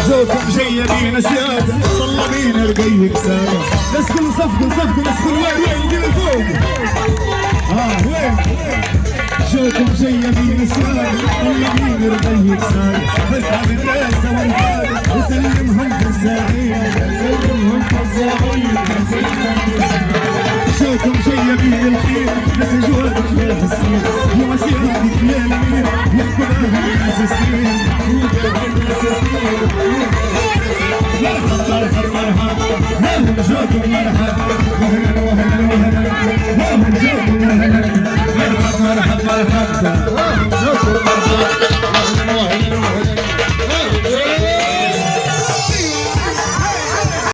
زوجكم جايبين اسياد طلبين رقيق سادة نسكن صفق نسكن وين جيب فوق وين زوجكم جايبين اسياد طلبين رقيق سادة فتح بالناس والفاد وسلمهم فزاعين زوجكم جايبين الخير ناس جوازك لا حسين ومسيرك ليالين يحكمها الناس سنين مرحبا جوكم مرحبا مرحبا